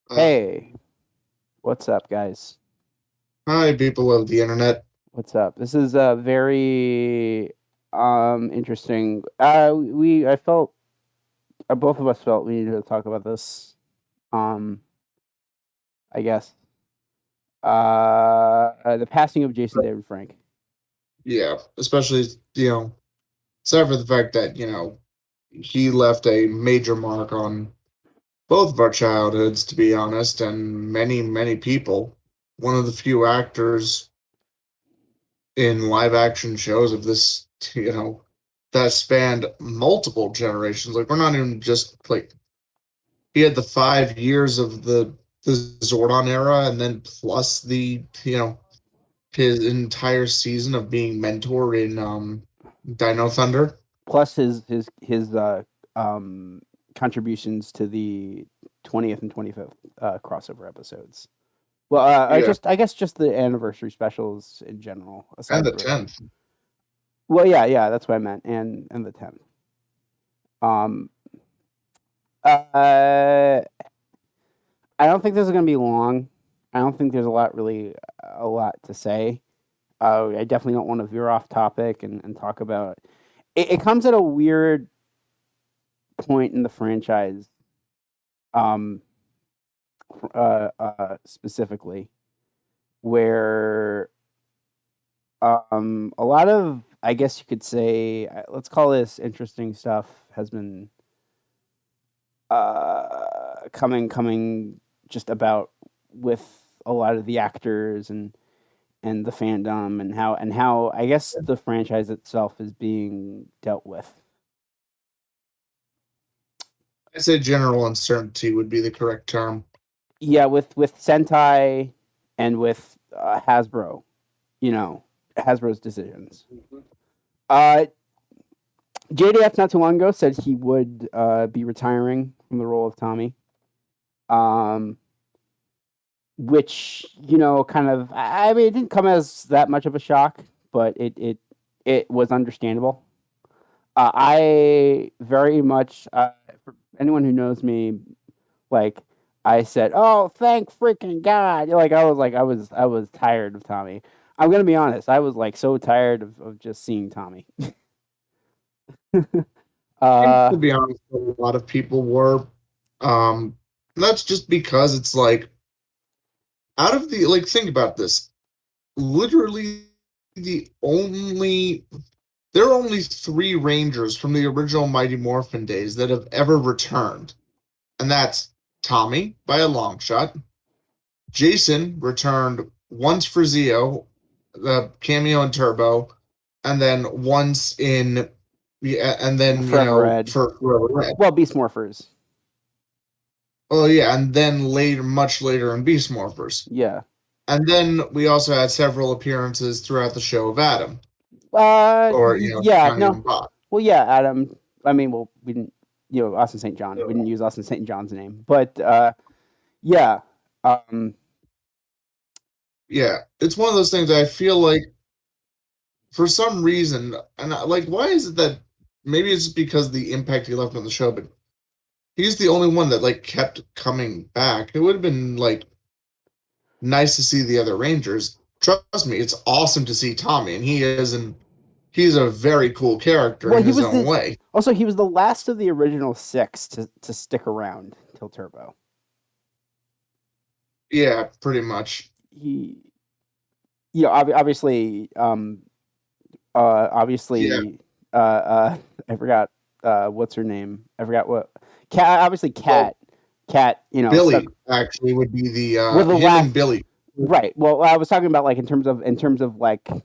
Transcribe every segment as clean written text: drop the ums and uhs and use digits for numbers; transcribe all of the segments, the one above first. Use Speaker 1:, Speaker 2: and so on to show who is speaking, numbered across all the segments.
Speaker 1: Uh,
Speaker 2: Hey, what's up, guys?
Speaker 1: Hi, people of the internet.
Speaker 2: What's up? This is very interesting. I felt both of us felt we needed to talk about this. Um, I guess the passing of Jason David Frank.
Speaker 1: Yeah, especially, aside for the fact that, he left a major mark on both of our childhoods, to be honest, and many, many people. One of the few actors in live action shows of this, that spanned multiple generations. Like, we're not even just like, he had the 5 years of the Zordon era, and then plus his entire season of being mentor in Dino Thunder.
Speaker 2: Plus his um contributions to the 20th and 25th crossover episodes. Well,
Speaker 1: Yeah,
Speaker 2: I guess just the anniversary specials in general.
Speaker 1: and
Speaker 2: Aside
Speaker 1: the
Speaker 2: for
Speaker 1: 10th.
Speaker 2: well, yeah, that's what I meant, and the 10th. Um, Uh, I don't think this is gonna be long. I don't think there's a lot to say. I definitely don't want to veer off topic and talk about it. It comes at a weird point in the franchise, um, specifically where a lot of I guess you could say let's call this interesting stuff has been coming just about with a lot of the actors and the fandom and how I guess the franchise itself is being dealt with.
Speaker 1: I say general uncertainty would be the correct term.
Speaker 2: Yeah, with Sentai and with Hasbro, you know, Hasbro's decisions. Uh, JDF not too long ago said he would be retiring from the role of Tommy. Um, which kind of I mean, it didn't come as that much of a shock, but it was understandable. I very much for anyone who knows me, like I said, "Oh, thank freaking God!" I was tired of Tommy. I'm gonna be honest. I was like so tired of just seeing Tommy.
Speaker 1: And
Speaker 2: uh,
Speaker 1: to be honest, a lot of people were. Um, that's just because it's like, out of the, like, think about this. Literally, the only, there are only three Rangers from the original Mighty Morphin days that have ever returned. And that's Tommy by a long shot. Jason returned once for Zeo, the cameo in Turbo, and then once in, yeah, and then
Speaker 2: Forever Red.
Speaker 1: for Forever Red.
Speaker 2: Well, Beast Morphers.
Speaker 1: Oh yeah, and then later, much later in Beast Morphers,
Speaker 2: Yeah.
Speaker 1: and then we also had several appearances throughout the show of Adam, or
Speaker 2: Yeah.
Speaker 1: Johnny
Speaker 2: No.
Speaker 1: and Bob.
Speaker 2: Well, yeah, Adam. I mean, well, we didn't. Austin St. John. We didn't use Austin St. John's name, but yeah. Um,
Speaker 1: Yeah, it's one of those things I feel like for some reason, and like, why is it that maybe it's because the impact he left on the show, but he's the only one that like kept coming back. It would have been like nice to see the other Rangers. Trust me, it's awesome to see Tommy, and he's a very cool character
Speaker 2: well,
Speaker 1: in his own way.
Speaker 2: he was the last of the original six to stick around till Turbo.
Speaker 1: Yeah, pretty much.
Speaker 2: He, obviously,
Speaker 1: Yeah,
Speaker 2: I forgot what's her name. I forgot what. Cat, obviously,
Speaker 1: well,
Speaker 2: Cat.
Speaker 1: Billy
Speaker 2: Stuck
Speaker 1: actually would be the
Speaker 2: with the
Speaker 1: him
Speaker 2: last.
Speaker 1: and Billy.
Speaker 2: Right. Well, I was talking about like in terms of like.
Speaker 1: Well,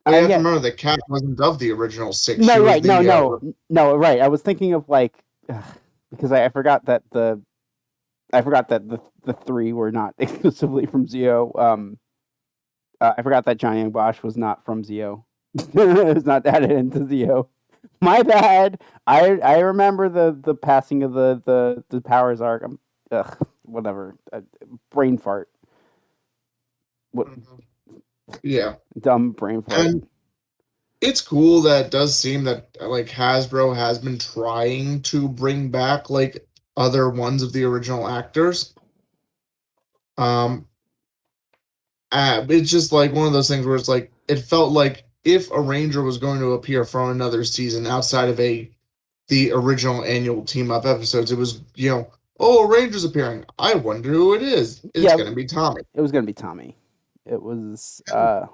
Speaker 1: you have to
Speaker 2: Yeah.
Speaker 1: remember that Cat wasn't of the original six. She
Speaker 2: No.
Speaker 1: was
Speaker 2: Right. No.
Speaker 1: the
Speaker 2: No. Right. I was thinking of like because I forgot that the three were not exclusively from Zio. I forgot that Johnny Young Bosch was not from Zio. It was not added into Zio. My bad. I remember the passing of the Powers arc. Whatever. Brain fart. What
Speaker 1: yeah,
Speaker 2: dumb brain fart.
Speaker 1: and it's cool that it does seem that like Hasbro has been trying to bring back like other ones of the original actors. Um, it's just like one of those things where it's like it felt like if a ranger was going to appear from another season outside of the original annual team up episodes, it was oh, a ranger's appearing. I wonder who it is. It's
Speaker 2: Yeah,
Speaker 1: gonna be Tommy.
Speaker 2: it was gonna be Tommy. It was
Speaker 1: And,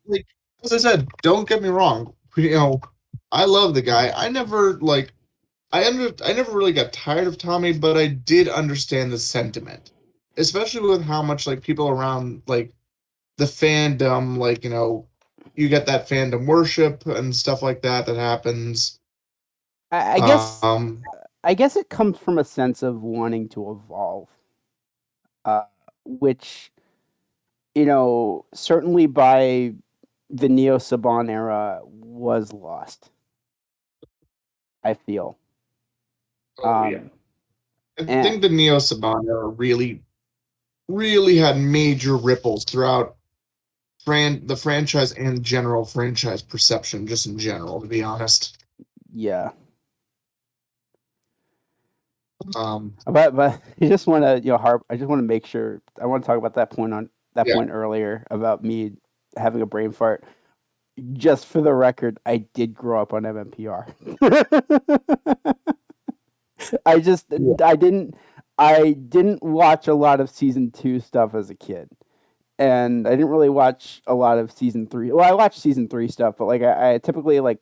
Speaker 1: like as I said, don't get me wrong. I love the guy. I never really got tired of Tommy, but I did understand the sentiment, especially with how much like people around like the fandom, like you get that fandom worship and stuff like that that happens.
Speaker 2: I guess
Speaker 1: Um,
Speaker 2: I guess it comes from a sense of wanting to evolve, which certainly by the Neo Saban era was lost. I feel.
Speaker 1: oh yeah, I
Speaker 2: And
Speaker 1: think the Neo Saban era really had major ripples throughout the franchise and general franchise perception, just in general, to be honest.
Speaker 2: yeah,
Speaker 1: Um,
Speaker 2: but I just want to harp. I just want to make sure. I want to talk about that
Speaker 1: yeah.
Speaker 2: point earlier about me having a brain fart. Just for the record, I did grow up on MMPR. I just
Speaker 1: Yeah.
Speaker 2: I didn't watch a lot of season 2 stuff as a kid. And I didn't really watch a lot of season 3. Well, I watched season 3 stuff, but like I typically like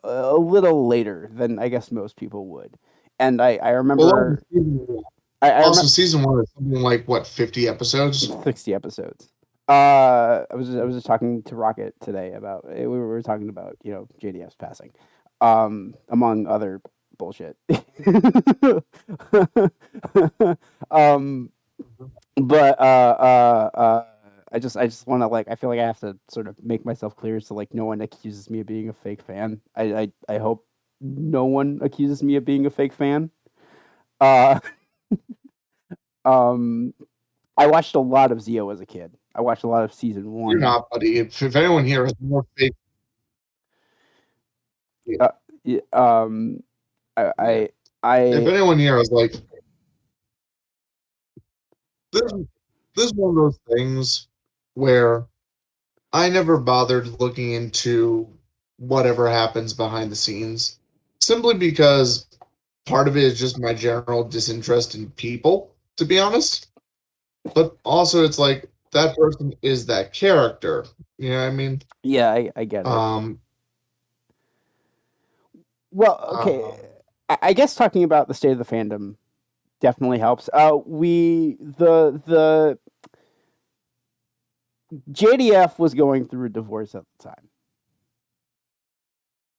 Speaker 2: a little later than I guess most people would. And I
Speaker 1: Well,
Speaker 2: remember I
Speaker 1: also
Speaker 2: remember
Speaker 1: season one is something like what 50 episodes.
Speaker 2: 60 episodes. I was just talking to Rocket today about we were talking about JDF's passing, among other bullshit. um, but I just want to I feel like I have to sort of make myself clear so like no one accuses me of being a fake fan. I hope no one accuses me of being a fake fan. Uh, um, I watched a lot of Zio as a kid. I watched a lot of season
Speaker 1: You're
Speaker 2: 1.
Speaker 1: not, buddy. If anyone here has more faith,
Speaker 2: Uh, y- um, I,
Speaker 1: yeah.
Speaker 2: I,
Speaker 1: If
Speaker 2: I,
Speaker 1: anyone here is like this, this is one of those things where I never bothered looking into whatever happens behind the scenes, simply because part of it is just my general disinterest in people, to be honest. But also, it's like that person is that character. You know what I mean?
Speaker 2: yeah, I get it.
Speaker 1: Um,
Speaker 2: Well, okay.
Speaker 1: um,
Speaker 2: I guess talking about the state of the fandom definitely helps. The JDF was going through a divorce at the time.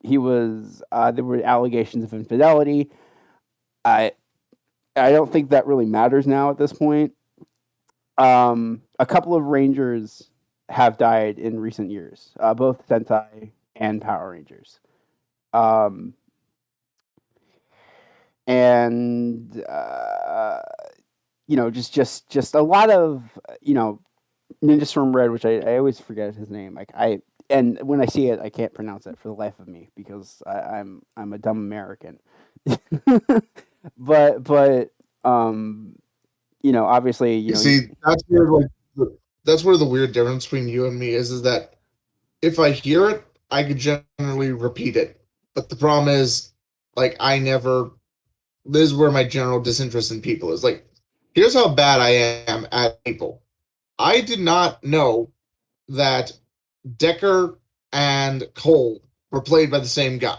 Speaker 2: He was. There were allegations of infidelity. I I don't think that really matters now at this point. A couple of Rangers have died in recent years, both Sentai and Power Rangers. Um, and just a lot of Ninja Storm Red, which I always forget his name. And when I see it, I can't pronounce it for the life of me because I'm a dumb American. but obviously
Speaker 1: you see, that's where the weird difference between you and me is that if I hear it, I could generally repeat it. But the problem is, like, I never. This is where my general disinterest in people is. Like, here's how bad I am at people. I did not know that Decker and Cole were played by the same guy.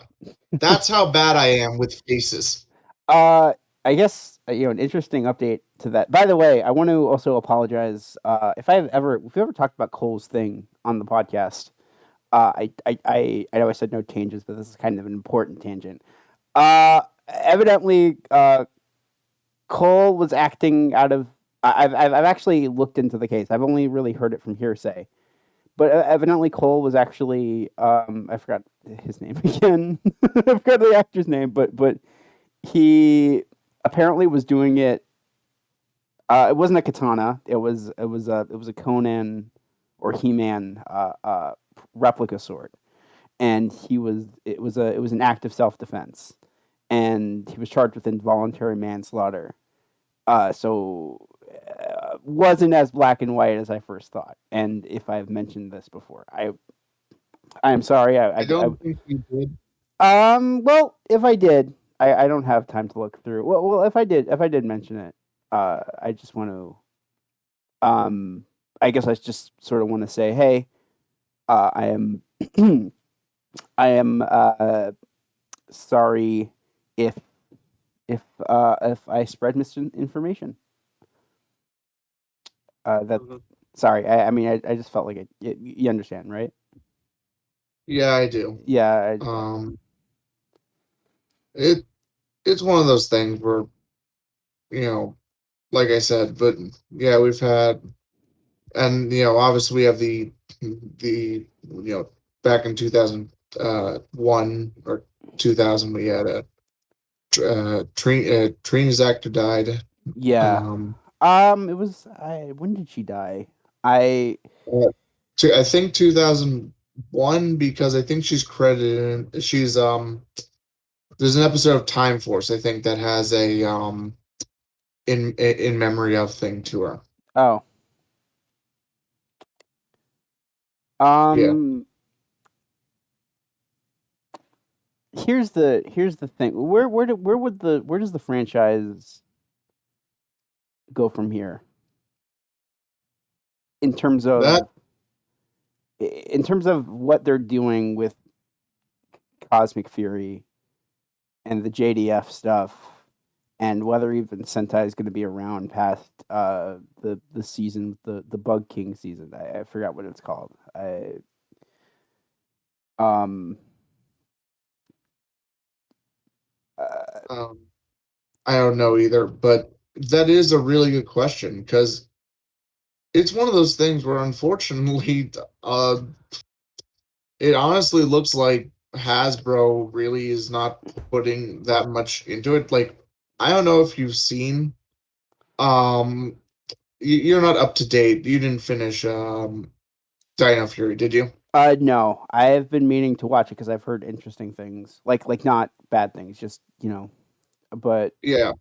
Speaker 1: That's how bad I am with faces.
Speaker 2: I guess an interesting update to that. By the way, I want to also apologize if we ever talked about Cole's thing on the podcast. I know I said no changes, but this is kind of an important tangent. Evidently, Cole was acting out of. I've actually looked into the case. I've only really heard it from hearsay, but evidently Cole was actually I forgot his name again. I forgot the actor's name, but he apparently was doing it. It wasn't a katana. It was a Conan or He-Man replica sword, and it was an act of self-defense, and he was charged with involuntary manslaughter. So wasn't as black and white as I first thought. And if I've mentioned this before, I'm sorry.
Speaker 1: I don't think you did.
Speaker 2: Well, if I did, I don't have time to look through. Well, if I did mention it, I just want to, I guess I just sort of want to say, hey, I am, I am, sorry if, if I spread misinformation. That, sorry. I mean, I just felt like it. You understand, right?
Speaker 1: Yeah, I do.
Speaker 2: Yeah.
Speaker 1: It's one of those things where, you know, like I said, but yeah, we've had, and obviously we have the back in 2001 or 2000 we had a Trina's actor died.
Speaker 2: Yeah.
Speaker 1: Um,
Speaker 2: It was. When did she die? I.
Speaker 1: I think 2001 because I think she's credited. She's There's an episode of Time Force I think that has a in memory of thing to her.
Speaker 2: Oh.
Speaker 1: Yeah.
Speaker 2: Here's the thing. Where does the franchise go from here? In terms of what they're doing with Cosmic Fury and the JDF stuff, and whether even Sentai is going to be around past the season, the Bug King season. I forgot what it's called.
Speaker 1: I don't know either, but that is a really good question because it's one of those things where unfortunately, it honestly looks like Hasbro really is not putting that much into it. Like, I don't know if you've seen, you're not up to date. You didn't finish Dino Fury, did you?
Speaker 2: No, I have been meaning to watch it because I've heard interesting things, like not bad things, just but
Speaker 1: yeah.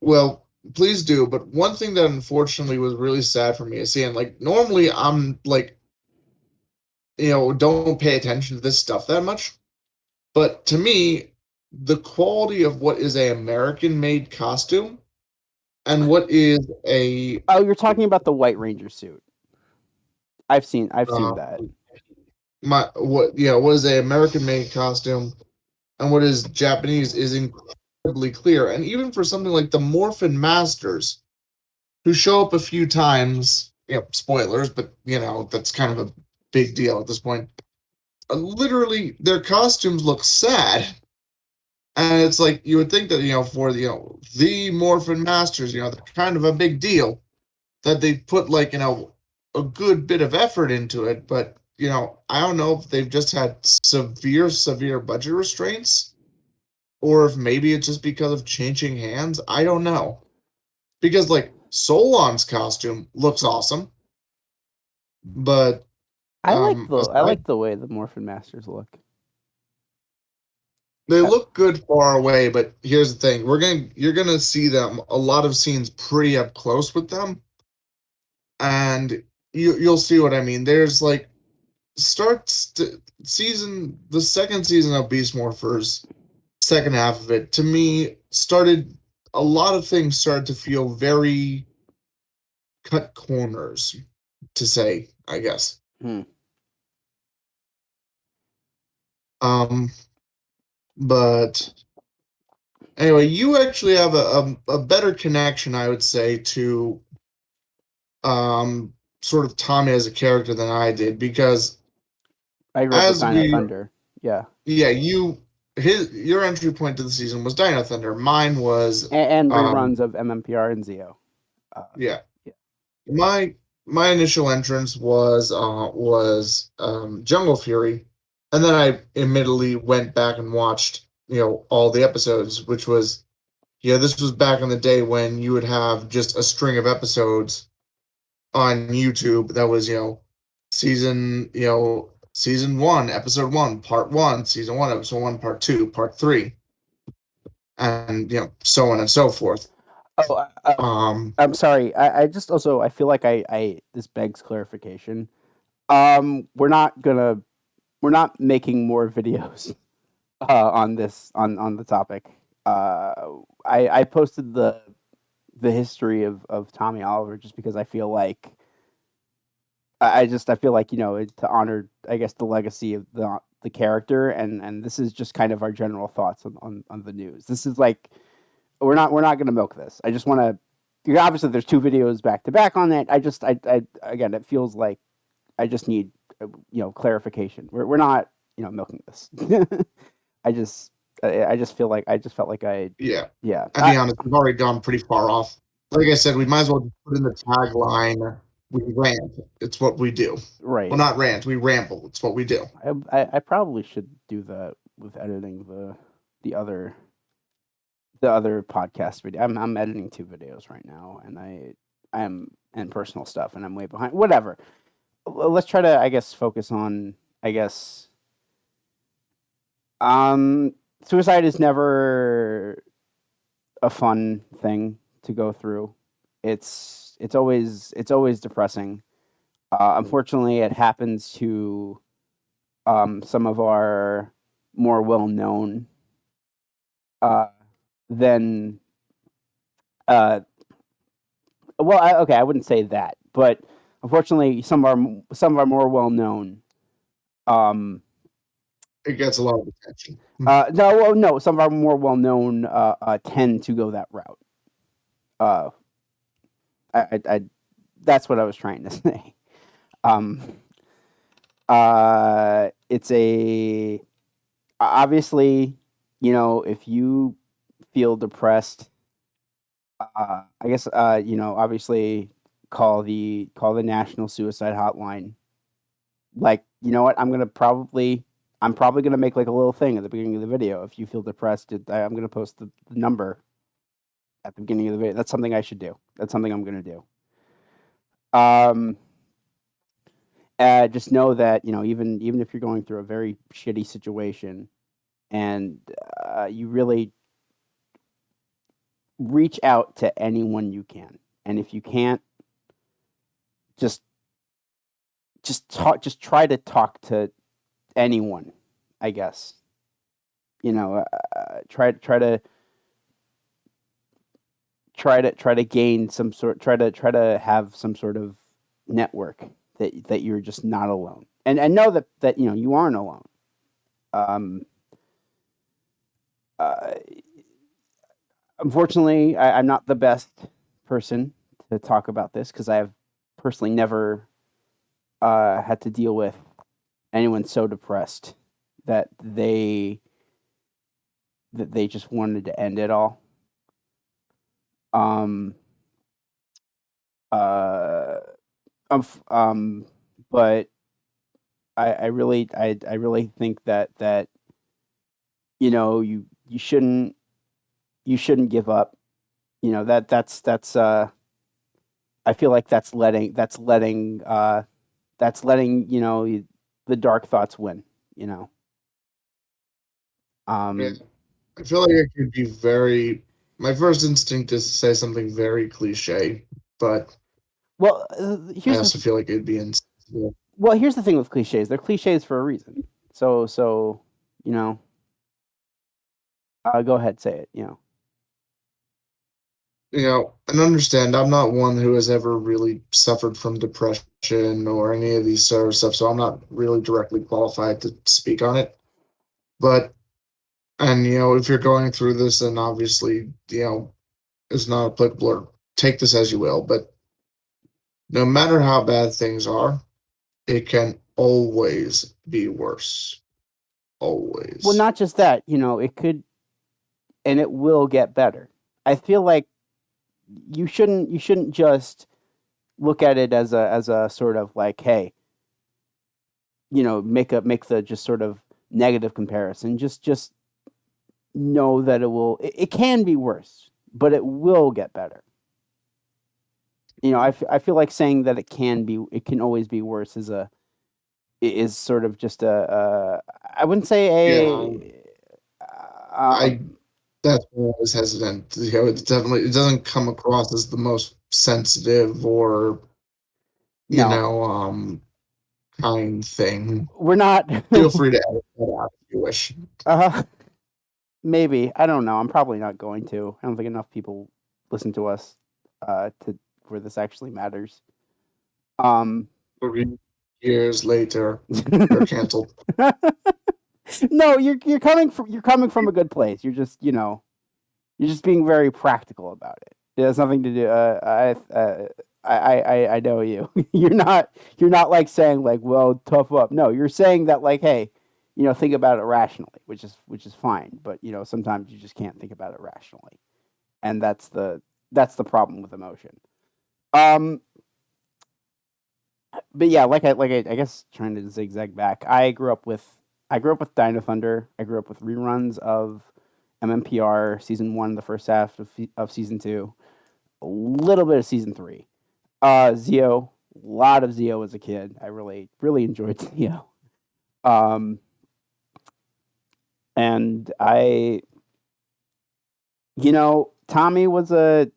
Speaker 1: Well, please do. But one thing that unfortunately was really sad for me is seeing, like, normally I'm like, don't pay attention to this stuff that much. But to me, the quality of what is a American made costume and what is a
Speaker 2: oh, you're talking about the White Ranger suit. I've seen that.
Speaker 1: What is a American made costume and what is Japanese is incredibly clear. And even for something like the Morphin Masters, who show up a few times, spoilers, but that's kind of a big deal at this point. Literally, their costumes look sad. And it's like you would think that for the Morphin Masters, they're kind of a big deal that they put like a good bit of effort into it, but I don't know if they've just had severe budget restraints, or if maybe it's just because of changing hands. I don't know, because like Solon's costume looks awesome, but
Speaker 2: I like the way the Morphin Masters look.
Speaker 1: They look good far away, but here's the thing: you're gonna see them a lot of scenes pretty up close with them, and you'll see what I mean. There's like the second season of Beast Morphers, second half of it to me started a lot of things started to feel very cut corners, to say, I guess. But anyway, you actually have a better connection, I would say, to sort of Tommy as a character than I did, because
Speaker 2: I grew up with Dino Thunder. Yeah.
Speaker 1: Yeah, your entry point to the season was Dino Thunder. Mine was
Speaker 2: and reruns of MMPR and Zeo.
Speaker 1: Yeah. My initial entrance was Jungle Fury, and then I admittedly went back and watched all the episodes, which was this was back in the day when you would have just a string of episodes on YouTube that was season 1, episode 1, part 1, season 1, episode 1, part 2, part 3, and so on and so forth.
Speaker 2: Oh, I'm sorry. I just also I feel like I this begs clarification. We're not gonna we're not making more videos on this on the topic. I posted the history of Tommy Oliver just because I feel like I feel like to honor I guess the legacy of the character, and this is just kind of our general thoughts on the news. This is like we're not gonna milk this. I just want to. Obviously, there's two videos back to back on that. I again, it feels like I just need clarification. We're not milking this. I just I just feel like I just felt like
Speaker 1: Yeah.
Speaker 2: yeah.
Speaker 1: I'll be honest, we've already gone pretty far off. Like I said, we might as well just put in the tagline, we rant. It's what we do.
Speaker 2: Right.
Speaker 1: Well, not rant, we ramble. It's what we do.
Speaker 2: I probably should do that with editing the other the other podcast video. I'm editing two videos right now, and I'm and personal stuff, and I'm way behind. Whatever. Let's try to I guess focus on I guess suicide is never a fun thing to go through. It's always depressing. Unfortunately, it happens to some of our more well known than okay, I wouldn't say that, but unfortunately, some of our more well known
Speaker 1: It gets a lot of attention.
Speaker 2: no, some of our more well known tend to go that route. Uh, I that's what I was trying to say. Um, it's a obviously, if you feel depressed, I guess obviously call the National Suicide Hotline. Like, you know what? I'm probably gonna make like a little thing at the beginning of the video. If you feel depressed, I'm gonna post the number at the beginning of the video. That's something I should do. That's something I'm gonna do. Um, just know that even if you're going through a very shitty situation, and you really reach out to anyone you can, and if you can't, just talk. Just try to talk to anyone. I guess try to gain some sort. Try to have some sort of network that you're just not alone, and know that you aren't alone. Um, uh, Unfortunately, I'm not the best person to talk about this because I have personally never had to deal with anyone so depressed that they just wanted to end it all. Um. Uh. But I really think that you shouldn't give up. That's I feel like that's letting the dark thoughts win.
Speaker 1: Yeah.
Speaker 2: Um.
Speaker 1: I feel like it could be very. My first instinct is to say something very cliche, but
Speaker 2: Well,
Speaker 1: I also feel like it'd be insensitive.
Speaker 2: well, here's the thing with cliches. They're cliches for a reason. So go ahead, say it.
Speaker 1: And understand I'm not one who has ever really suffered from depression or any of these sort of stuff, so I'm not really directly qualified to speak on it. But and if you're going through this, then obviously it's not applicable. Or take this as you will, but no matter how bad things are, it can always be worse. Always.
Speaker 2: Well, not just that. It could, and it will get better. I feel like you shouldn't just look at it as a sort of like, hey, make the just sort of negative comparison. Just know that it can be worse, but it will get better. I feel like saying that it can always be worse is sort of just I wouldn't say
Speaker 1: I That's why I was hesitant. It's definitely it doesn't come across as the most sensitive or
Speaker 2: No,
Speaker 1: kind thing.
Speaker 2: we're not.
Speaker 1: Feel free to edit that out if you wish.
Speaker 2: uh, maybe I don't know. I'm probably not going to. I don't think enough people listen to us to where this actually matters. Um,
Speaker 1: 3 years later, you're canceled.
Speaker 2: no, you're coming from a good place. You're just you're just being very practical about it. It has nothing to do. I know you. You're not like saying like, well, tough up. No, you're saying that like, hey, think about it rationally, which is fine. But sometimes you just can't think about it rationally, and that's the problem with emotion. Um, but yeah, I guess trying to zigzag back. I grew up with Dino Thunder. I grew up with reruns of MMPR season 1, the first half of season 2, a little bit of season 3. Zio, a lot of Zio as a kid. I really enjoyed Zio. Um, and Tommy was I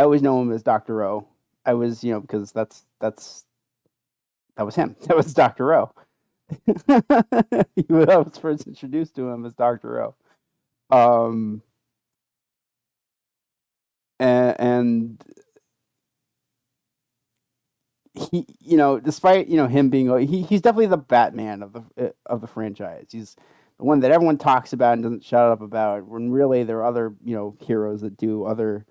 Speaker 2: always know him as Dr. O. I was, because that was him. That was Dr. O. I was first introduced to him as Dr. O. Um, and he, despite him being, he's definitely the Batman of the franchise. He's the one that everyone talks about and doesn't shut up about. When really there are other heroes that do other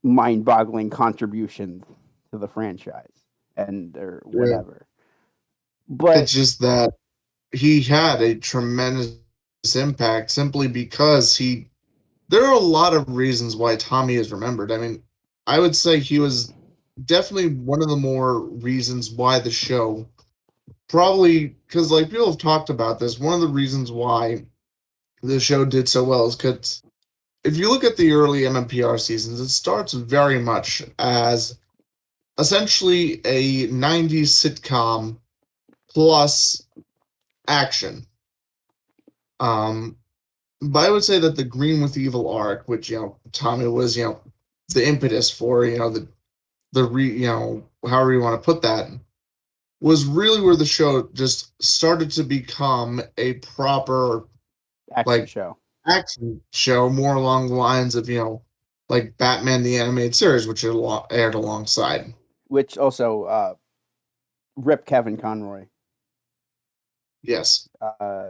Speaker 2: mind-boggling contributions to the franchise or
Speaker 1: Yeah.
Speaker 2: whatever. But
Speaker 1: It's just that he had a tremendous impact simply because there are a lot of reasons why Tommy is remembered. I mean, I would say he was definitely one of the more reasons why the show probably because like people have talked about this. One of the reasons why the show did so well is because if you look at the early MMPR seasons, it starts very much as essentially a 90s sitcom plus action. Um, but I would say that the Green with Evil arc, which Tommy was the impetus for however you want to put that, was really where the show just started to become a proper
Speaker 2: action
Speaker 1: like
Speaker 2: show,
Speaker 1: action show, more along the lines of like Batman the Animated Series, which it aired alongside.
Speaker 2: which also rip Kevin Conroy.
Speaker 1: Yes,
Speaker 2: Uh,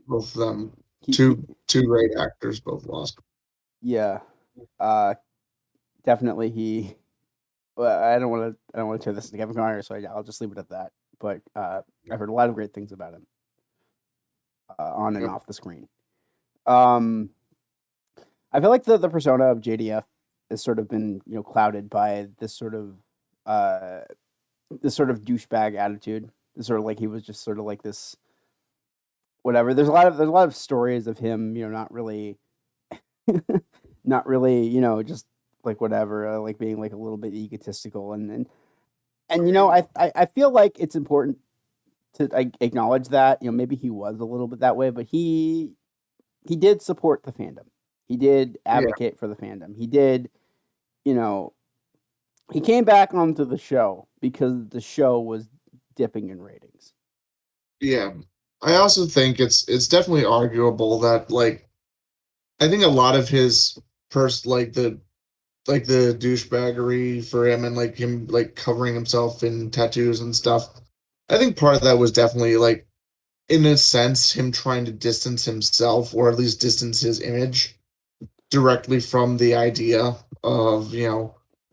Speaker 1: both of them,
Speaker 2: he
Speaker 1: two great actors, both lost.
Speaker 2: yeah, uh, definitely he. Well, I don't want to turn this into Kevin Conroy, so I'll just leave it at that. But I've heard a lot of great things about him on and
Speaker 1: Yep.
Speaker 2: off the screen. Um, I feel like the persona of JDF has sort of been clouded by uh, this sort of douchebag attitude. It's sort of like he was just sort of like this whatever. There's a lot of stories of him, not really, not really, just like whatever, like being like a little bit egotistical and I feel like it's important to acknowledge that maybe he was a little bit that way, but he did support the fandom. He did
Speaker 1: Yeah,
Speaker 2: advocate for the fandom. He did, you know, he came back onto the show because the show was dipping in ratings.
Speaker 1: yeah. I also think it's definitely arguable that like I think a lot of his like the douchebaggery for him and like him like covering himself in tattoos and stuff. I think part of that was definitely like in a sense him trying to distance himself or at least distance his image directly from the idea of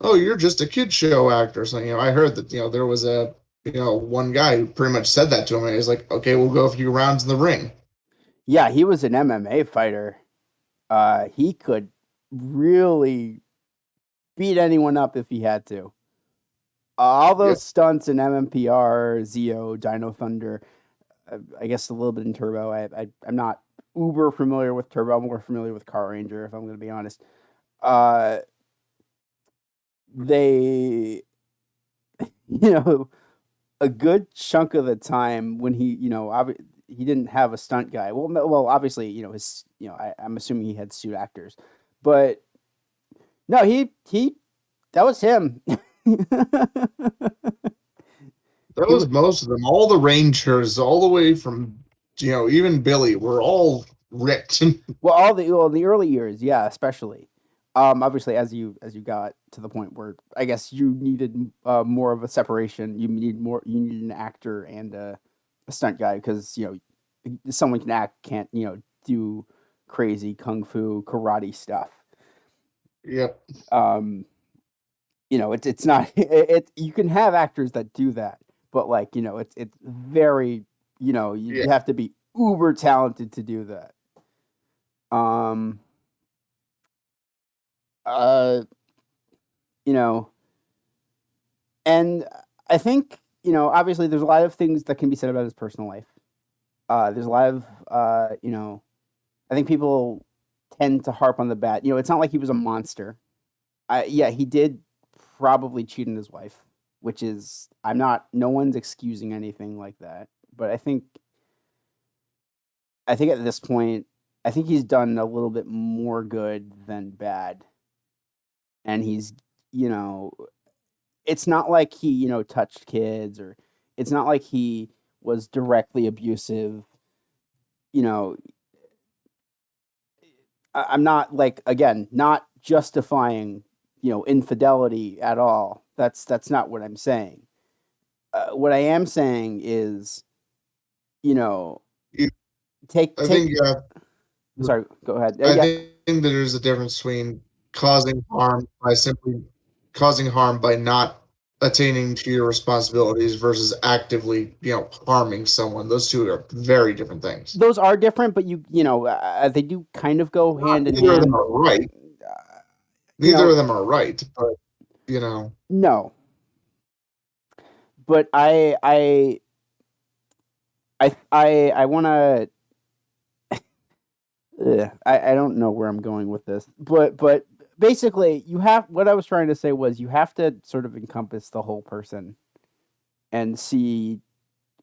Speaker 1: oh, you're just a kid show actor. So I heard that there was a one guy who pretty much said that to him and he's like, okay, we'll go a few rounds in the ring.
Speaker 2: Yeah, he was an MMA fighter. He could really beat anyone up if he had to. All
Speaker 1: Yeah,
Speaker 2: those stunts in MMPR, Zio, Dino Thunder, I guess a little bit in Turbo. I'm not uber familiar with Turbo. I'm more familiar with Car Ranger, if I'm going to be honest. Uh, they, you know, a good chunk of the time when he he didn't have a stunt guy. Well, obviously, I'm assuming he had suit actors, but no, he that was him.
Speaker 1: That
Speaker 2: He
Speaker 1: was
Speaker 2: was
Speaker 1: most of them. All the Rangers, all the way from even Billy, were all ripped.
Speaker 2: well in the early years, yeah, especially. Obviously, as you got to the point where I guess you needed more of a separation, you needed an actor and a stunt guy because someone can act can't do crazy kung fu karate stuff.
Speaker 1: Yep.
Speaker 2: Um, it's not you can have actors that do that, but like it's very you
Speaker 1: Yeah.
Speaker 2: have to be uber talented to do that. Um, uh, you know, and I think obviously there's a lot of things that can be said about his personal life. There's a lot of I think people tend to harp on the bad. It's not like he was a monster. Yeah, he did probably cheat on his wife, which is I'm not. No one's excusing anything like that. But I think at this point, I think he's done a little bit more good than bad, and he's you know, it's not like he touched kids or it's not like he was directly abusive. You know, I'm not like again not justifying infidelity at all. That's not what I'm saying. What I am saying is, you know,
Speaker 1: You-
Speaker 2: take
Speaker 1: I
Speaker 2: take.
Speaker 1: think
Speaker 2: Sorry, go ahead.
Speaker 1: I
Speaker 2: Yeah,
Speaker 1: think that there's a difference between causing harm by not attaining to your responsibilities versus actively, harming someone. Those two are very different things.
Speaker 2: those are different, but they do kind of go hand in
Speaker 1: Neither of them
Speaker 2: hand.
Speaker 1: are right.
Speaker 2: You
Speaker 1: Neither
Speaker 2: know,
Speaker 1: of them are right, but
Speaker 2: no, but I want to. I don't know where I'm going with this, but basically, you have what I was trying to say was you have to sort of encompass the whole person and see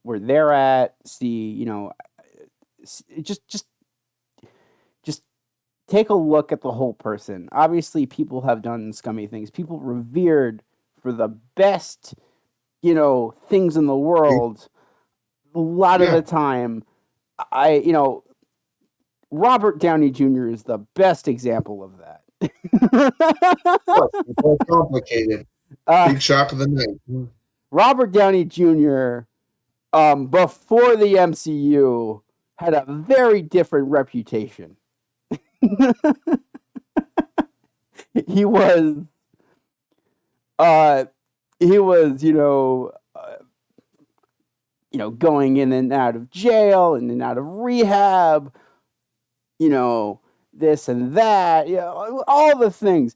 Speaker 2: where they're at. See, just take a look at the whole person. Obviously, people have done scummy things. People revered for the best, things in the world. A lot of
Speaker 1: yeah,
Speaker 2: the time, Robert Downey Jr. is the best example of that.
Speaker 1: it's all complicated.
Speaker 2: uh,
Speaker 1: Big shock of the night.
Speaker 2: Robert Downey Jr. Before the MCU had a very different reputation. he was uh he was going in and out of jail and out of rehab, this and that, all the things.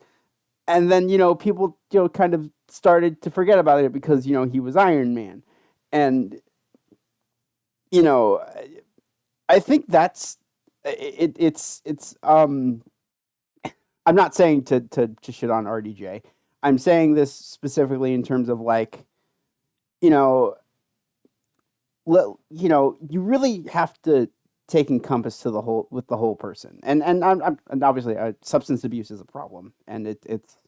Speaker 2: And then, people, kind of started to forget about it because, he was Iron Man. And, you know, I think that's it's I'm not saying to shit on RDJ. I'm saying this specifically in terms of like, you know, you really have to take encompass to the whole with the whole person, and obviously substance abuse is a problem, and it's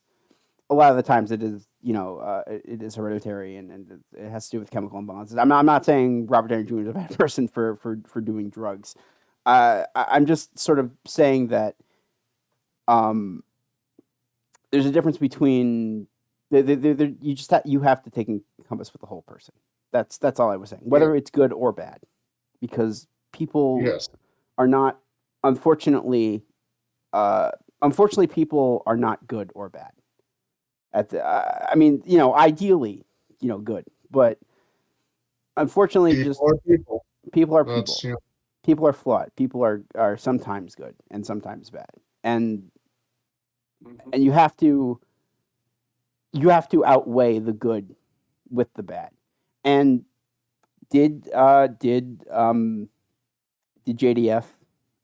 Speaker 2: a lot of the times it is it is hereditary and it has to do with chemical imbalances. I'm not saying Robert Downey Jr. is a bad person for doing drugs. I'm just sort of saying that um, there's a difference between you have to take encompass with the whole person. That's all I was saying.
Speaker 1: Yeah.
Speaker 2: Whether it's good or bad, because people
Speaker 1: Yes.
Speaker 2: are not unfortunately unfortunately people are not good or bad. I mean, ideally, good, but unfortunately, just
Speaker 1: People are people.
Speaker 2: people are
Speaker 1: That's
Speaker 2: people. People are flawed. People are sometimes good and sometimes bad, and you have to outweigh the good with the bad. And did JDF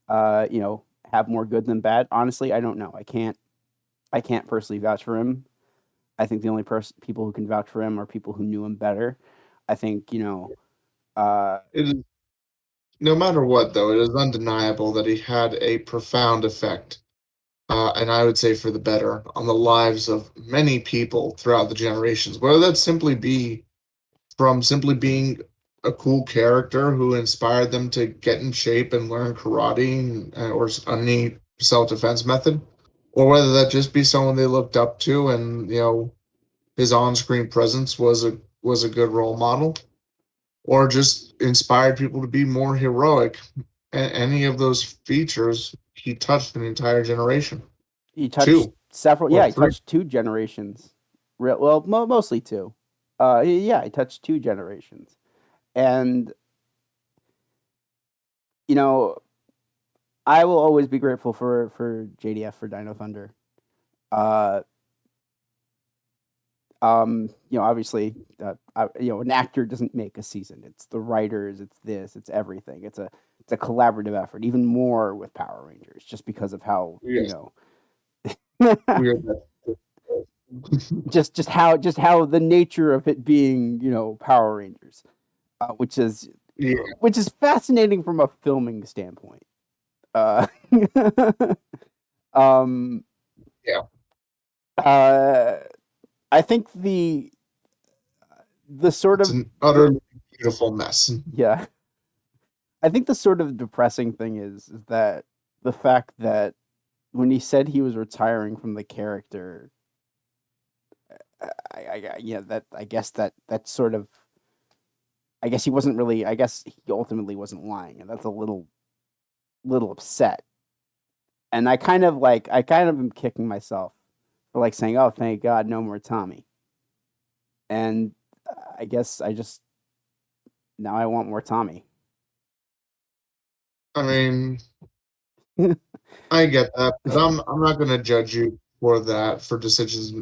Speaker 2: have more good than bad? Honestly, I don't know. I can't personally vouch for him. I think the only people who can vouch for him are people who knew him better. I think uh,
Speaker 1: It is no matter what, though, it is undeniable that he had a profound effect, and I would say for the better, on the lives of many people throughout the generations. Whether that simply be from simply being a cool character who inspired them to get in shape and learn karate or any self-defense method, or whether that just be someone they looked up to and his on-screen presence was a good role model, or just inspired people to be more heroic. Any of those features, he touched an entire generation.
Speaker 2: He touched
Speaker 1: Two
Speaker 2: several.
Speaker 1: or
Speaker 2: Yeah, he
Speaker 1: three.
Speaker 2: touched two generations. Well, mostly two. Yeah, he touched two generations, and you know, I will always be grateful for JDF for Dino Thunder. Uh, Obviously, an actor doesn't make a season. It's the writers. It's this. It's everything. It's a collaborative effort. Even more with Power Rangers, just because of how
Speaker 1: Yes, weird.
Speaker 2: just how the nature of it being Power Rangers, which is
Speaker 1: Yeah,
Speaker 2: which is fascinating from a filming standpoint. Uh, um,
Speaker 1: yeah.
Speaker 2: uh, I think the sort
Speaker 1: It's
Speaker 2: of
Speaker 1: an utterly beautiful mess.
Speaker 2: yeah, I think the sort of depressing thing is that the fact that when he said he was retiring from the character, that I guess that sort of I guess he wasn't really. I guess he ultimately wasn't lying, and that's a little upset. And I kind of am kicking myself for saying, "Oh, thank God, no more Tommy." And I guess I just now I want more Tommy.
Speaker 1: I mean, I get that, but I'm not gonna judge you for that for decisions.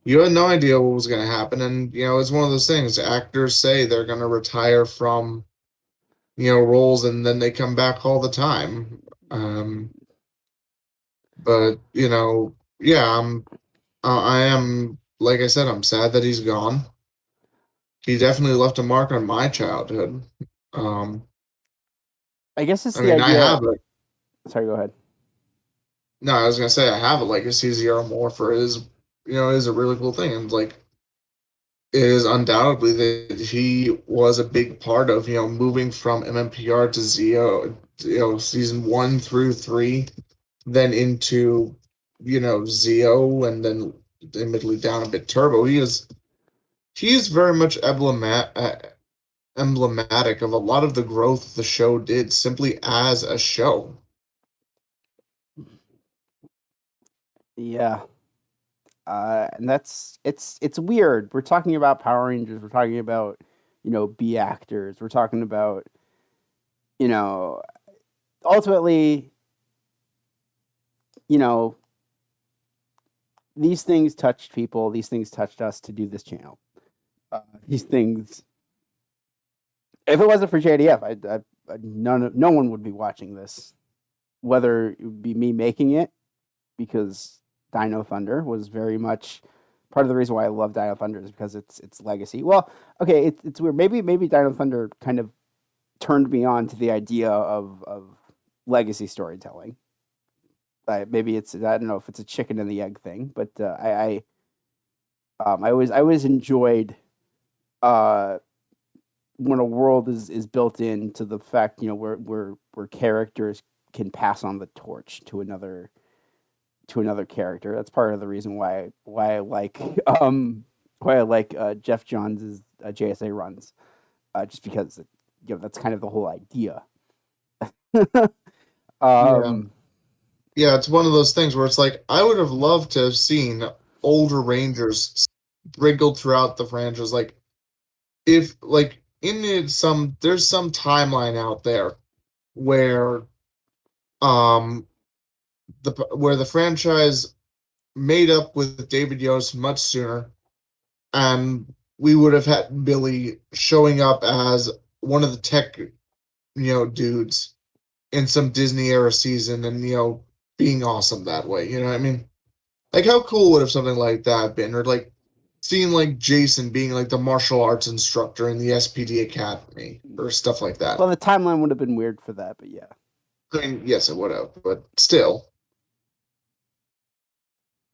Speaker 1: You had no idea what was gonna happen, and it's one of those things. Actors say they're gonna retire from roles, and then they come back all the time. But yeah, I am like I said, I'm sad that he's gone. He definitely left a mark on my childhood. Um,
Speaker 2: I guess it's
Speaker 1: I
Speaker 2: the
Speaker 1: mean, I
Speaker 2: idea.
Speaker 1: have a
Speaker 2: Sorry, go ahead.
Speaker 1: no, I was gonna say I have a legacy Zero More for his, is a really cool thing, and it is undoubtedly that he was a big part of moving from MMPR to Zeo, season 1 through 3, then into Zeo, and then admittedly down a bit Turbo. He is very much emblematic of a lot of the growth the show did simply as a show.
Speaker 2: Yeah, and it's weird. We're talking about Power Rangers. We're talking about B actors. We're talking about you know ultimately you know these things touched people. These things touched us to do this channel. These things. If it wasn't for JDF, no one would be watching this. Whether it would be me making it, because Dino Thunder was very much part of the reason why I love Dino Thunder is because it's legacy. Well, okay, it's weird. Maybe Dino Thunder kind of turned me on to the idea of legacy storytelling. Maybe it's I don't know if it's a chicken and the egg thing, but I always enjoyed uh, when a world is built into the fact where characters can pass on the torch to another character. That's part of the reason why I like Jeff Johns' JSA runs, just because that's kind of the whole idea.
Speaker 1: Yeah.
Speaker 2: um,
Speaker 1: Yeah, it's one of those things where it's like I would have loved to have seen older Rangers sprinkled throughout the franchise. Like if there's some timeline out there where um where the franchise made up with David Yost much sooner, and we would have had Billy showing up as one of the tech dudes in some Disney era season, and being awesome that way. You know what I mean? Like, how cool would have something like that been? Or like, seeing like Jason being like the martial arts instructor in the SPD Academy or stuff like that.
Speaker 2: Well, the timeline would have been weird for that, but yeah.
Speaker 1: I mean, yes, it would have, but still.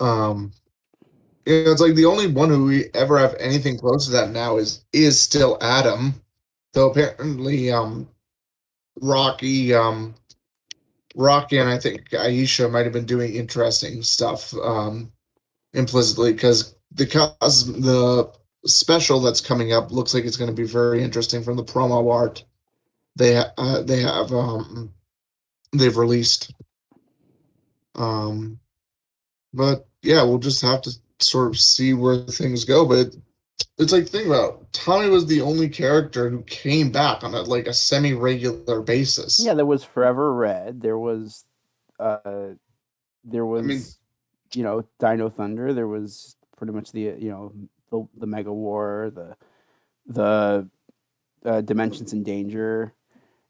Speaker 1: Um, it's like the only one who we ever have anything close to that now is still Adam, though apparently Rocky Rocky and I think Aisha might have been doing interesting stuff implicitly because the special that's coming up looks like it's going to be very interesting from the promo art they have they've released. Um, but yeah, we'll just have to sort of see where things go. But it's like think about it, Tommy was the only character who came back on a semi-regular basis.
Speaker 2: Yeah, there was Forever Red. There was, uh,
Speaker 1: I mean,
Speaker 2: Dino Thunder. There was pretty much the Mega War, the Dimensions in Danger,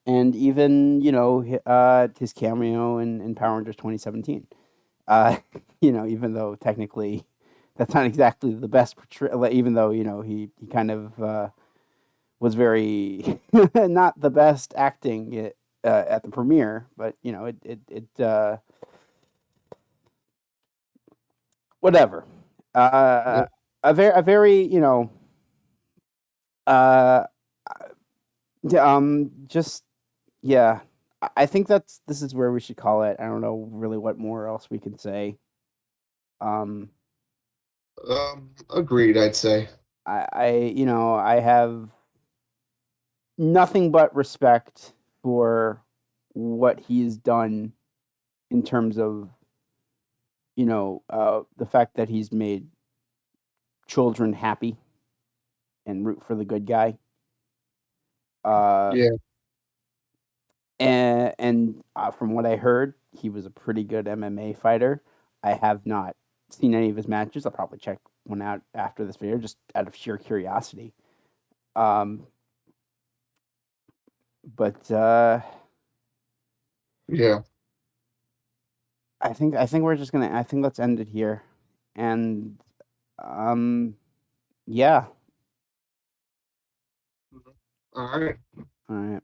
Speaker 2: and even his cameo in Power Rangers 2017. Even though technically that's not exactly the best portrayal, even though he kind of was very not the best acting at the premiere, but whatever.
Speaker 1: yeah,
Speaker 2: A very uh, just yeah. I think this is where we should call it. I don't know really what more else we can say. Um,
Speaker 1: agreed, I'd say.
Speaker 2: I have nothing but respect for what he's done in terms of the fact that he's made children happy and root for the good guy.
Speaker 1: Yeah,
Speaker 2: And from what I heard, he was a pretty good MMA fighter. I have not seen any of his matches. I'll probably check one out after this video, just out of sheer curiosity. Um, but
Speaker 1: yeah.
Speaker 2: I think we're just gonna. I think let's end it here, and yeah.
Speaker 1: All right.
Speaker 2: All right.